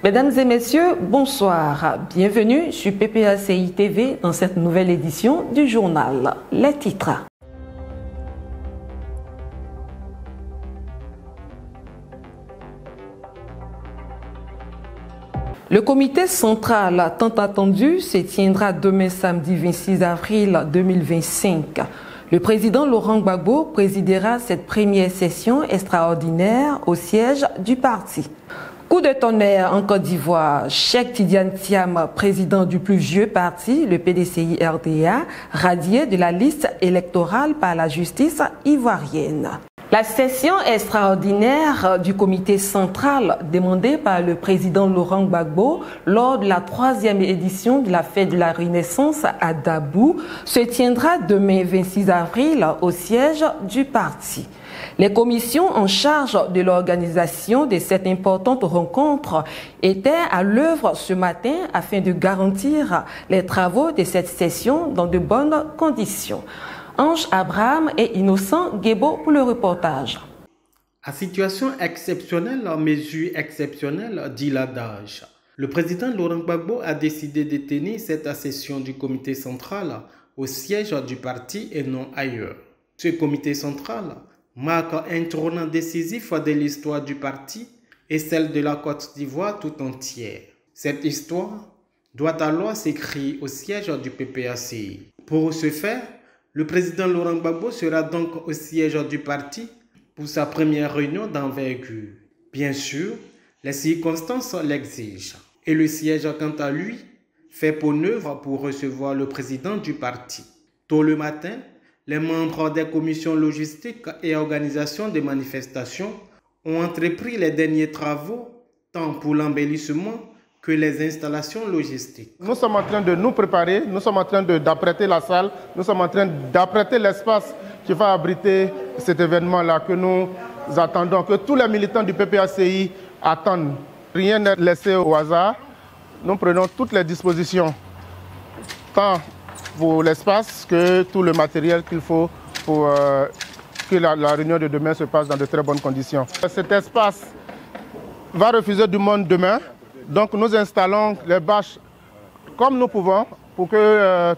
Mesdames et messieurs, bonsoir. Bienvenue sur PPACI TV dans cette nouvelle édition du journal. Les titres. Le comité central tant attendu se tiendra demain samedi 26 avril 2025. Le président Laurent Gbagbo présidera cette première session extraordinaire au siège du parti. Coup de tonnerre en Côte d'Ivoire, Cheikh Tidiane Thiam, président du plus vieux parti, le PDCI-RDA, radié de la liste électorale par la justice ivoirienne. La session extraordinaire du comité central demandée par le président Laurent Gbagbo lors de la 3e édition de la fête de la Renaissance à Dabou se tiendra demain 26 avril au siège du parti. Les commissions en charge de l'organisation de cette importante rencontre étaient à l'œuvre ce matin afin de garantir les travaux de cette session dans de bonnes conditions. Ange Abraham et Innocent Guébo pour le reportage. À situation exceptionnelle, en mesure exceptionnelle, dit l'adage. Le président Laurent Gbagbo a décidé de tenir cette session du comité central au siège du parti et non ailleurs. Ce comité central marque un tournant décisif de l'histoire du parti et celle de la Côte d'Ivoire tout entière. Cette histoire doit alors s'écrire au siège du PPACI. Pour ce faire, le président Laurent Gbagbo sera donc au siège du parti pour sa première réunion d'envergure. Bien sûr, les circonstances l'exigent. Et le siège, quant à lui, fait peau neuve pour recevoir le président du parti. Tôt le matin, les membres des commissions logistiques et organisation des manifestations ont entrepris les derniers travaux, tant pour l'embellissement que les installations logistiques. Nous sommes en train de nous préparer, nous sommes en train d'apprêter la salle, nous sommes en train d'apprêter l'espace qui va abriter cet événement-là que nous attendons, que tous les militants du PPACI attendent. Rien n'est laissé au hasard. Nous prenons toutes les dispositions, tant pour l'espace que tout le matériel qu'il faut pour que la réunion de demain se passe dans de très bonnes conditions. Cet espace va refuser du monde demain. Donc nous installons les bâches comme nous pouvons pour que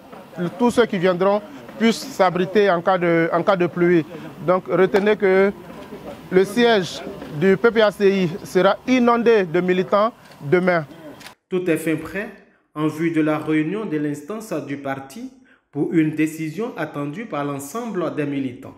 tous ceux qui viendront puissent s'abriter en cas de pluie. Donc retenez que le siège du PPACI sera inondé de militants demain. Tout est fin prêt en vue de la réunion de l'instance du parti pour une décision attendue par l'ensemble des militants.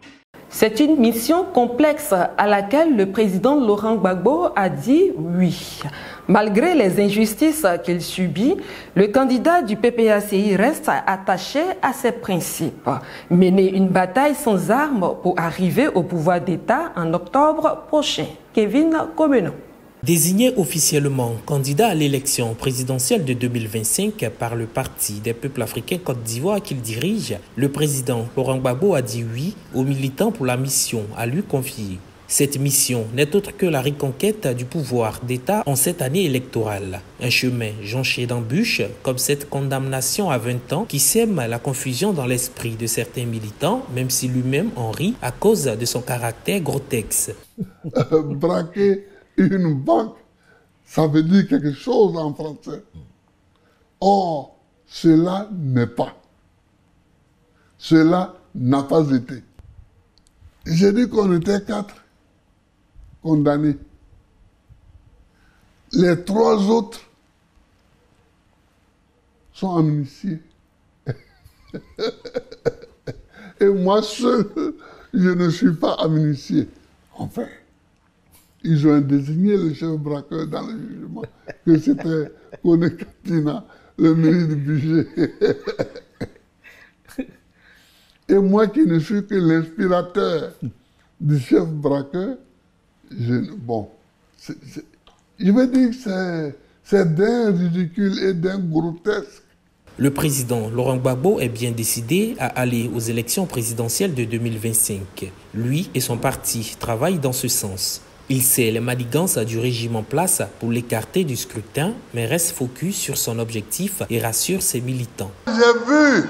C'est une mission complexe à laquelle le président Laurent Gbagbo a dit oui. Malgré les injustices qu'il subit, le candidat du PPACI reste attaché à ses principes. Mener une bataille sans armes pour arriver au pouvoir d'État en octobre prochain. Kevin Comenon. Désigné officiellement candidat à l'élection présidentielle de 2025 par le Parti des peuples africains Côte d'Ivoire qu'il dirige, le président Laurent Gbagbo a dit oui aux militants pour la mission à lui confier. Cette mission n'est autre que la reconquête du pouvoir d'État en cette année électorale. Un chemin jonché d'embûches, comme cette condamnation à 20 ans qui sème la confusion dans l'esprit de certains militants, même si lui-même en rit à cause de son caractère grotesque. Braquer une banque, ça veut dire quelque chose en français. Or, cela n'est pas. Cela n'a pas été. J'ai dit qu'on était 4 condamnés. Les 3 autres sont amnistiés. Et moi seul, je ne suis pas amnistié. Enfin, ils ont désigné le chef braqueur dans le jugement que c'était Kone Katina, le ministre du budget. Et moi qui ne suis que l'inspirateur du chef braqueur, je veux dire que c'est d'un ridicule et d'un grotesque. Le président Laurent Gbagbo est bien décidé à aller aux élections présidentielles de 2025. Lui et son parti travaillent dans ce sens. Il sait les manigances du régime en place pour l'écarter du scrutin, mais reste focus sur son objectif et rassure ses militants. J'ai vu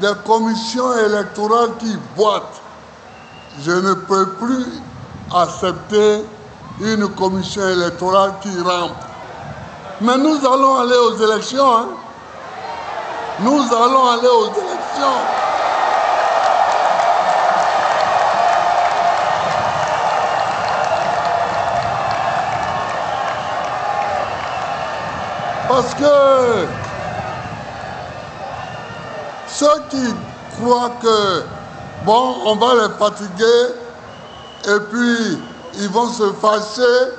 des commissions électorales qui boitent. Je ne peux plus accepter une commission électorale qui rampe. Mais nous allons aller aux élections. Hein. Nous allons aller aux élections. Parce que ceux qui croient que, bon, on va les fatiguer et puis ils vont se fâcher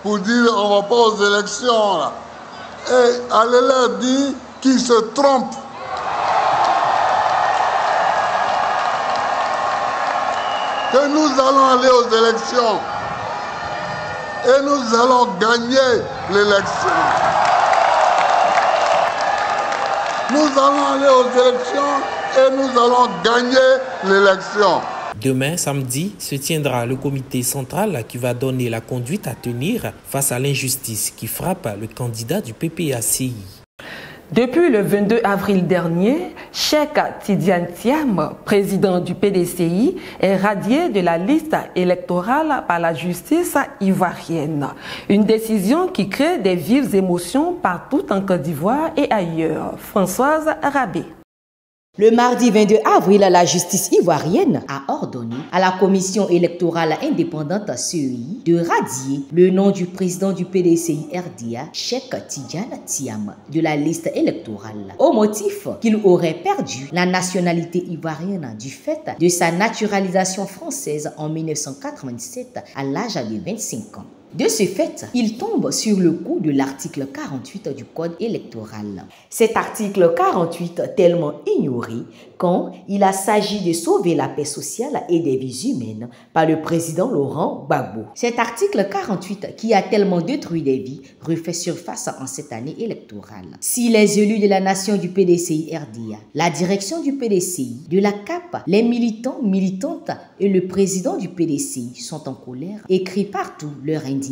pour dire on ne va pas aux élections. Là. Et allez leur dire qu'ils se trompent. Que nous allons aller aux élections. Et nous allons gagner l'élection. Nous allons aller aux élections et nous allons gagner l'élection. Demain, samedi, se tiendra le comité central qui va donner la conduite à tenir face à l'injustice qui frappe le candidat du PPACI. Depuis le 22 avril dernier, Cheikh Tidiane Thiam, président du PDCI, est radié de la liste électorale par la justice ivoirienne. Une décision qui crée des vives émotions partout en Côte d'Ivoire et ailleurs. Françoise Rabé. Le mardi 22 avril, la justice ivoirienne a ordonné à la commission électorale indépendante CEI de radier le nom du président du PDCI RDA, Cheikh Tidiane Thiam, de la liste électorale, au motif qu'il aurait perdu la nationalité ivoirienne du fait de sa naturalisation française en 1987 à l'âge de 25 ans. De ce fait, il tombe sur le coup de l'article 48 du Code électoral. Cet article 48 tellement ignoré quand il a s'agi de sauver la paix sociale et des vies humaines par le président Laurent Gbagbo. Cet article 48 qui a tellement détruit des vies refait surface en cette année électorale. Si les élus de la nation du PDCI RDA, la direction du PDCI, de la CAP, les militants, militantes et le président du PDCI sont en colère et crient partout leur indignation,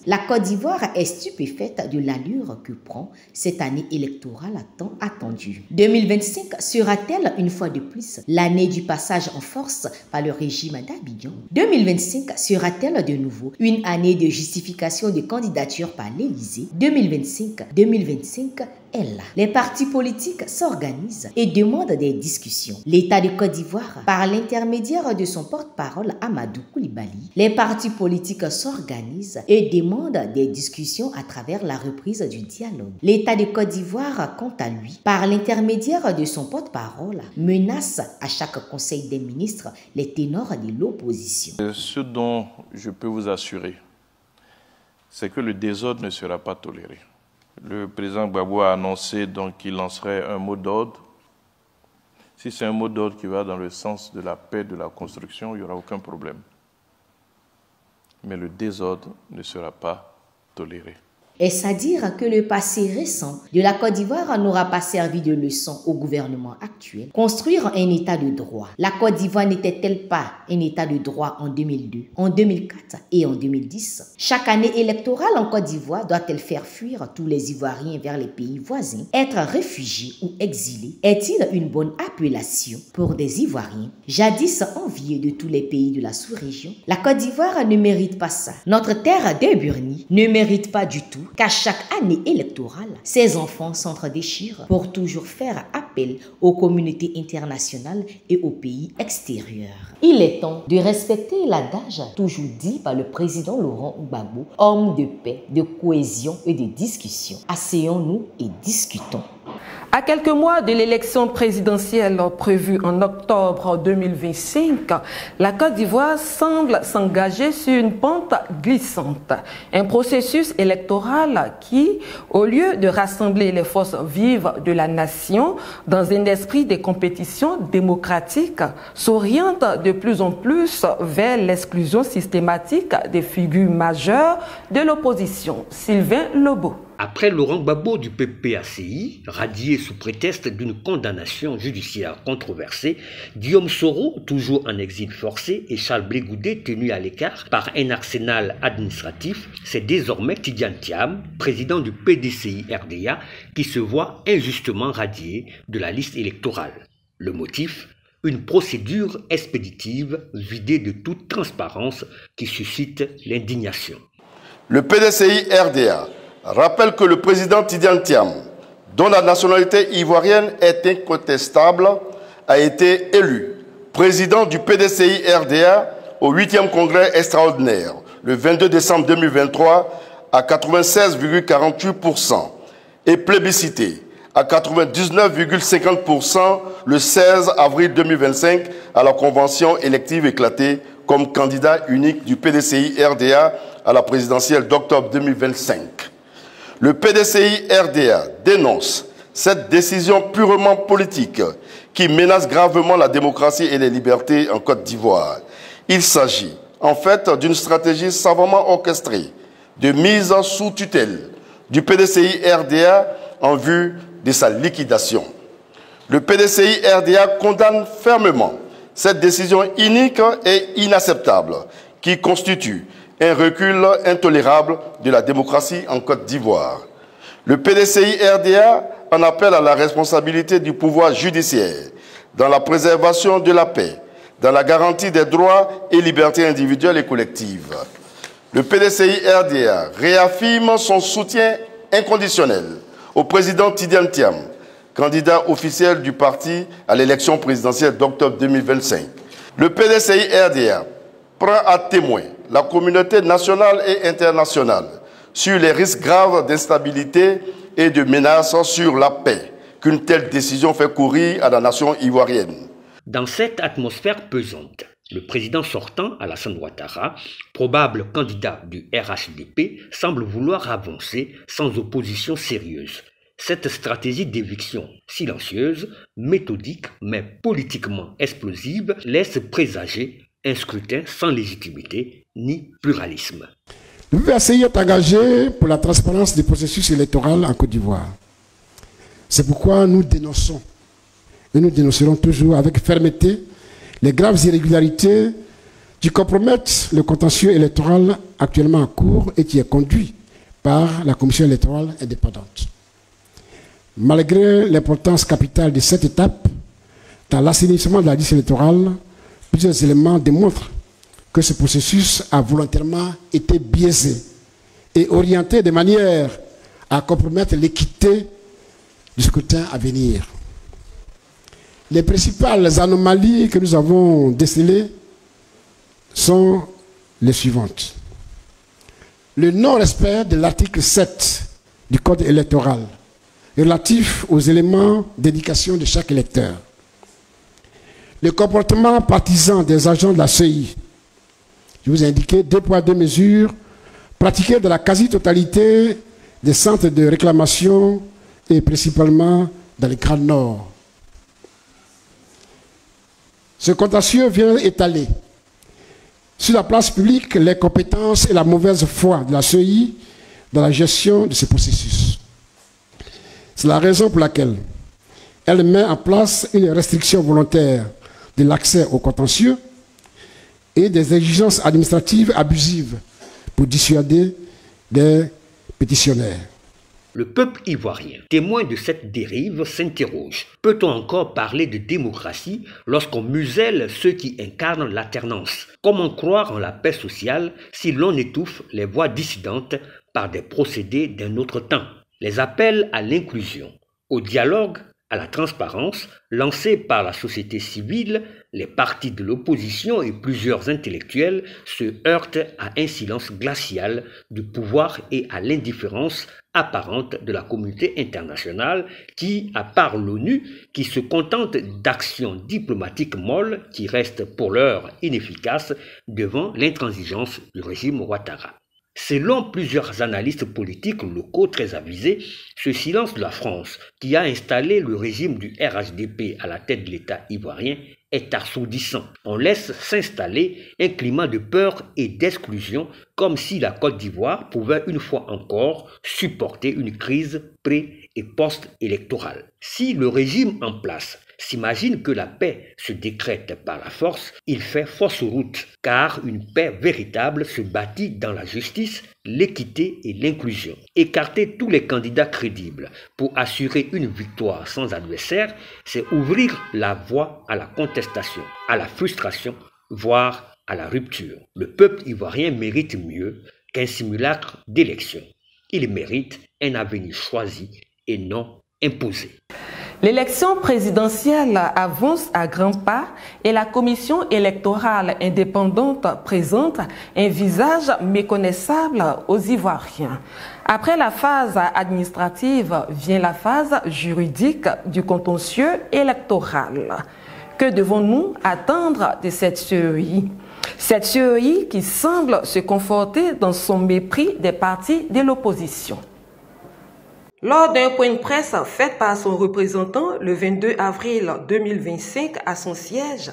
la Côte d'Ivoire est stupéfaite de l'allure que prend cette année électorale tant attendue. 2025 sera-t-elle une fois de plus l'année du passage en force par le régime d'Abidjan? 2025 sera-t-elle de nouveau une année de justification de candidature par l'Élysée? 2025 est là. Les partis politiques s'organisent et demandent des discussions. L'État de Côte d'Ivoire, par l'intermédiaire de son porte-parole Amadou Koulibaly, les partis politiques s'organisent et demandent des discussions à travers la reprise du dialogue. L'État de Côte d'Ivoire, quant à lui, par l'intermédiaire de son porte-parole, menace à chaque conseil des ministres les ténors de l'opposition. Ce dont je peux vous assurer, c'est que le désordre ne sera pas toléré. Le président Gbagbo a annoncé donc qu'il lancerait un mot d'ordre. Si c'est un mot d'ordre qui va dans le sens de la paix, de la construction, il n'y aura aucun problème. Mais le désordre ne sera pas toléré. Est-ce à dire que le passé récent de la Côte d'Ivoire n'aura pas servi de leçon au gouvernement actuel? Construire un état de droit. La Côte d'Ivoire n'était-elle pas un état de droit en 2002, en 2004 et en 2010? Chaque année électorale en Côte d'Ivoire doit-elle faire fuir tous les Ivoiriens vers les pays voisins? Être réfugié ou exilé est-il une bonne appellation pour des Ivoiriens, jadis enviés de tous les pays de la sous-région? La Côte d'Ivoire ne mérite pas ça. Notre terre de Burnie ne mérite pas du tout qu'à chaque année électorale, ces enfants s'entre-déchirent pour toujours faire appel aux communautés internationales et aux pays extérieurs. Il est temps de respecter l'adage toujours dit par le président Laurent Gbagbo, homme de paix, de cohésion et de discussion. Asseyons-nous et discutons. À quelques mois de l'élection présidentielle prévue en octobre 2025, la Côte d'Ivoire semble s'engager sur une pente glissante. Un processus électoral qui, au lieu de rassembler les forces vives de la nation dans un esprit de compétition démocratique, s'oriente de plus en plus vers l'exclusion systématique des figures majeures de l'opposition. Sylvain Lobo. Après Laurent Gbagbo du PPACI, radié sous prétexte d'une condamnation judiciaire controversée, Guillaume Soro, toujours en exil forcé, et Charles Blé Goudé, tenu à l'écart par un arsenal administratif, c'est désormais Tidiane Thiam, président du PDCI RDA, qui se voit injustement radié de la liste électorale. Le motif ? Une procédure expéditive vidée de toute transparence qui suscite l'indignation. Le PDCI RDA rappelle que le président Tidiane Thiam, dont la nationalité ivoirienne est incontestable, a été élu président du PDCI-RDA au 8e congrès extraordinaire le 22 décembre 2023 à 96,48% et plébiscité à 99,50% le 16 avril 2025 à la convention élective éclatée comme candidat unique du PDCI-RDA à la présidentielle d'octobre 2025. Le PDCI-RDA dénonce cette décision purement politique qui menace gravement la démocratie et les libertés en Côte d'Ivoire. Il s'agit en fait d'une stratégie savamment orchestrée de mise sous tutelle du PDCI-RDA en vue de sa liquidation. Le PDCI-RDA condamne fermement cette décision inique et inacceptable qui constitue un recul intolérable de la démocratie en Côte d'Ivoire. Le PDCI-RDA en appelle à la responsabilité du pouvoir judiciaire dans la préservation de la paix, dans la garantie des droits et libertés individuelles et collectives. Le PDCI-RDA réaffirme son soutien inconditionnel au président Tidiane Thiam, candidat officiel du parti à l'élection présidentielle d'octobre 2025. Le PDCI-RDA prend à témoin la communauté nationale et internationale sur les risques graves d'instabilité et de menaces sur la paix qu'une telle décision fait courir à la nation ivoirienne. Dans cette atmosphère pesante, le président sortant, Alassane Ouattara, probable candidat du RHDP, semble vouloir avancer sans opposition sérieuse. Cette stratégie d'éviction silencieuse, méthodique, mais politiquement explosive, laisse présager un scrutin sans légitimité ni pluralisme. Le PPACI est engagé pour la transparence du processus électoral en Côte d'Ivoire. C'est pourquoi nous dénonçons, et nous dénoncerons toujours avec fermeté, les graves irrégularités qui compromettent le contentieux électoral actuellement en cours et qui est conduit par la Commission électorale indépendante. Malgré l'importance capitale de cette étape, dans l'assainissement de la liste électorale, plusieurs éléments démontrent que ce processus a volontairement été biaisé et orienté de manière à compromettre l'équité du scrutin à venir. Les principales anomalies que nous avons décelées sont les suivantes. Le non-respect de l'article 7 du Code électoral relatif aux éléments d'éducation de chaque électeur. Le comportement partisan des agents de la CEI. Je vous ai indiqué 2 poids 2 mesures pratiquées dans la quasi-totalité des centres de réclamation et principalement dans le Grand Nord. Ce contentieux vient étaler sur la place publique les compétences et la mauvaise foi de la CEI dans la gestion de ce processus. C'est la raison pour laquelle elle met en place une restriction volontaire de l'accès au contentieux et des exigences administratives abusives pour dissuader des pétitionnaires. Le peuple ivoirien, témoin de cette dérive, s'interroge. Peut-on encore parler de démocratie lorsqu'on muselle ceux qui incarnent l'alternance? Comment croire en la paix sociale si l'on étouffe les voix dissidentes par des procédés d'un autre temps? Les appels à l'inclusion, au dialogue, à la transparence, lancés par la société civile, les partis de l'opposition et plusieurs intellectuels se heurtent à un silence glacial du pouvoir et à l'indifférence apparente de la communauté internationale qui, à part l'ONU, qui se contente d'actions diplomatiques molles qui restent pour l'heure inefficaces devant l'intransigeance du régime Ouattara. Selon plusieurs analystes politiques locaux très avisés, ce silence de la France, qui a installé le régime du RHDP à la tête de l'État ivoirien, est assourdissant. On laisse s'installer un climat de peur et d'exclusion, comme si la Côte d'Ivoire pouvait une fois encore supporter une crise pré- et post-électorale. Si le régime en place s'imagine que la paix se décrète par la force, il fait fausse route, car une paix véritable se bâtit dans la justice, l'équité et l'inclusion. Écarter tous les candidats crédibles pour assurer une victoire sans adversaire, c'est ouvrir la voie à la contestation, à la frustration, voire à la rupture. Le peuple ivoirien mérite mieux qu'un simulacre d'élection. Il mérite un avenir choisi et non imposé. L'élection présidentielle avance à grands pas et la commission électorale indépendante présente un visage méconnaissable aux Ivoiriens. Après la phase administrative vient la phase juridique du contentieux électoral. Que devons-nous attendre de cette CEI? Cette CEI qui semble se conforter dans son mépris des partis de l'opposition. Lors d'un point de presse fait par son représentant le 22 avril 2025 à son siège,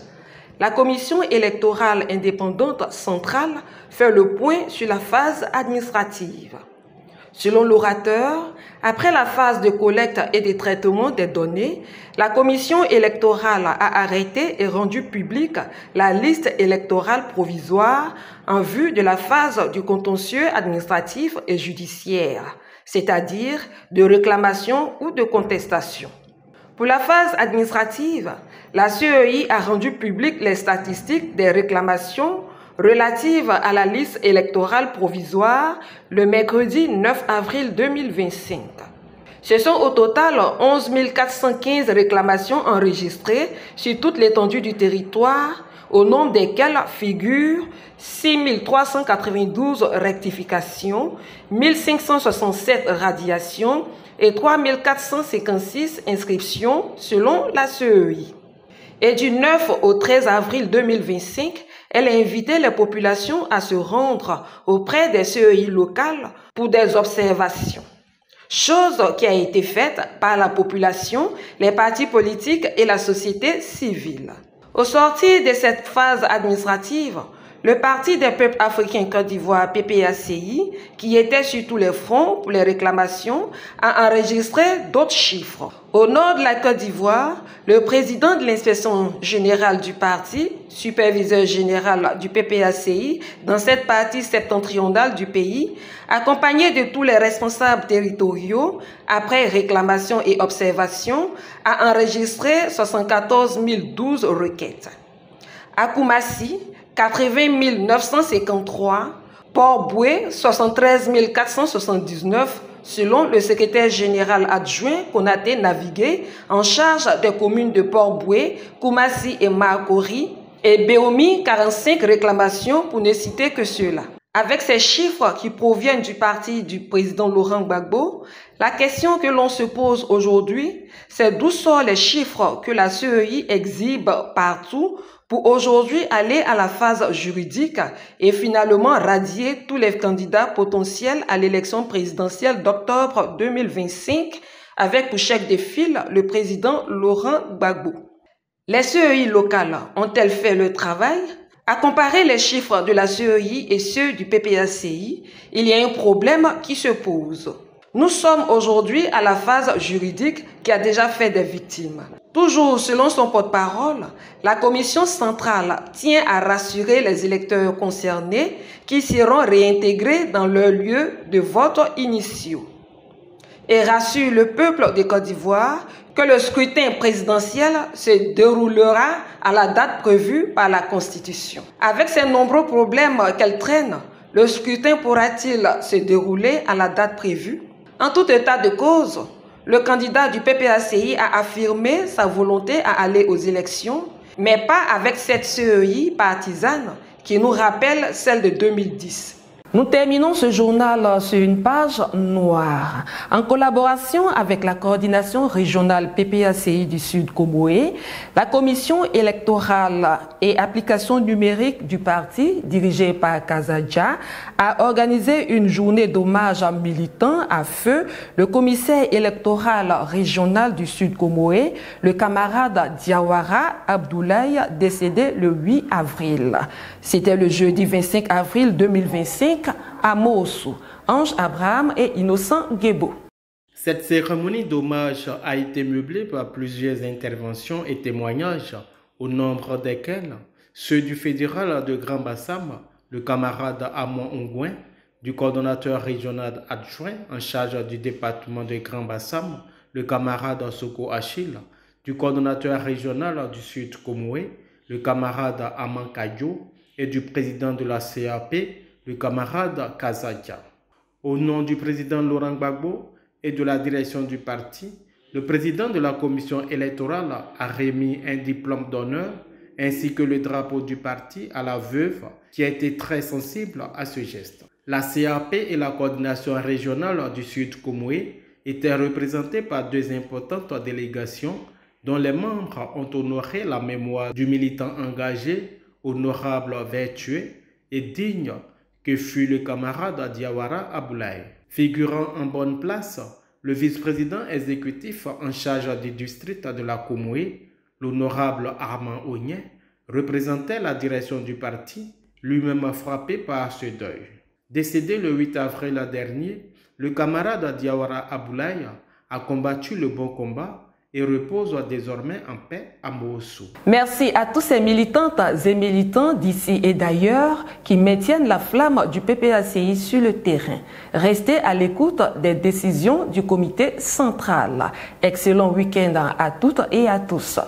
la commission électorale indépendante centrale fait le point sur la phase administrative. Selon l'orateur, après la phase de collecte et de traitement des données, la commission électorale a arrêté et rendu publique la liste électorale provisoire en vue de la phase du contentieux administratif et judiciaire, c'est-à-dire de réclamation ou de contestation. Pour la phase administrative, la CEI a rendu publiques les statistiques des réclamations relatives à la liste électorale provisoire le mercredi 9 avril 2025. Ce sont au total 11 415 réclamations enregistrées sur toute l'étendue du territoire, au nombre desquelles figurent 6 392 rectifications, 1567 radiations et 3 456 inscriptions selon la CEI. Et du 9 au 13 avril 2025, elle a invité les populations à se rendre auprès des CEI locales pour des observations. Chose qui a été faite par la population, les partis politiques et la société civile. Au sortir de cette phase administrative, le Parti des peuples africains Côte d'Ivoire, PPACI, qui était sur tous les fronts pour les réclamations, a enregistré d'autres chiffres. Au nord de la Côte d'Ivoire, le président de l'inspection générale du parti, superviseur général du PPACI, dans cette partie septentrionale du pays, accompagné de tous les responsables territoriaux, après réclamation et observation, a enregistré 74 012 requêtes. À Koumassi, 80 953, Port-Boué, 73 479, selon le secrétaire général adjoint Konaté Navigué, en charge des communes de Port-Boué, Koumassi et Makori, et Béomi, 45 réclamations pour ne citer que ceux-là. Avec ces chiffres qui proviennent du parti du président Laurent Gbagbo, la question que l'on se pose aujourd'hui, c'est d'où sortent les chiffres que la CEI exhibe partout pour aujourd'hui aller à la phase juridique et finalement radier tous les candidats potentiels à l'élection présidentielle d'octobre 2025 avec pour chef de file le président Laurent Gbagbo. Les CEI locales ont-elles fait le travail? À comparer les chiffres de la CEI et ceux du PPACI, il y a un problème qui se pose. Nous sommes aujourd'hui à la phase juridique qui a déjà fait des victimes. Toujours selon son porte-parole, la commission centrale tient à rassurer les électeurs concernés qui seront réintégrés dans leurs lieux de vote initiaux. Et rassure le peuple de Côte d'Ivoire que le scrutin présidentiel se déroulera à la date prévue par la Constitution. Avec ces nombreux problèmes qu'elle traîne, le scrutin pourra-t-il se dérouler à la date prévue? En tout état de cause, le candidat du PPACI a affirmé sa volonté à aller aux élections, mais pas avec cette CEI partisane qui nous rappelle celle de 2010. Nous terminons ce journal sur une page noire. En collaboration avec la coordination régionale PPACI du Sud Comoé, la commission électorale et application numérique du parti, dirigée par Kazadja, a organisé une journée d'hommage militant à feu le commissaire électoral régional du Sud Comoé, le camarade Diawara Abdoulaye, décédé le 8 avril. C'était le jeudi 25 avril 2025 à Mossou, Ange Abraham et Innocent Guébo. Cette cérémonie d'hommage a été meublée par plusieurs interventions et témoignages, au nombre desquels ceux du fédéral de Grand Bassam, le camarade Amon Ongouin, du coordonnateur régional adjoint en charge du département de Grand Bassam, le camarade Soko Achille, du coordonnateur régional du Sud Comoé, le camarade Aman Kayo, et du président de la CAP, le camarade Kazadja. Au nom du président Laurent Gbagbo et de la direction du parti, le président de la commission électorale a remis un diplôme d'honneur ainsi que le drapeau du parti à la veuve qui a été très sensible à ce geste. La CAP et la coordination régionale du Sud Comoé étaient représentées par deux importantes délégations dont les membres ont honoré la mémoire du militant engagé, honorable, vertueux et digne que fut le camarade Diawara Aboulaye. Figurant en bonne place, le vice-président exécutif en charge du district de la Comoé, l'honorable Armand Ognet, représentait la direction du parti, lui-même frappé par ce deuil. Décédé le 8 avril dernier, le camarade Diawara Aboulaye a combattu le bon combat et repose désormais en paix à Moussou. Merci à tous ces militantes et militants d'ici et d'ailleurs qui maintiennent la flamme du PPACI sur le terrain. Restez à l'écoute des décisions du comité central. Excellent week-end à toutes et à tous.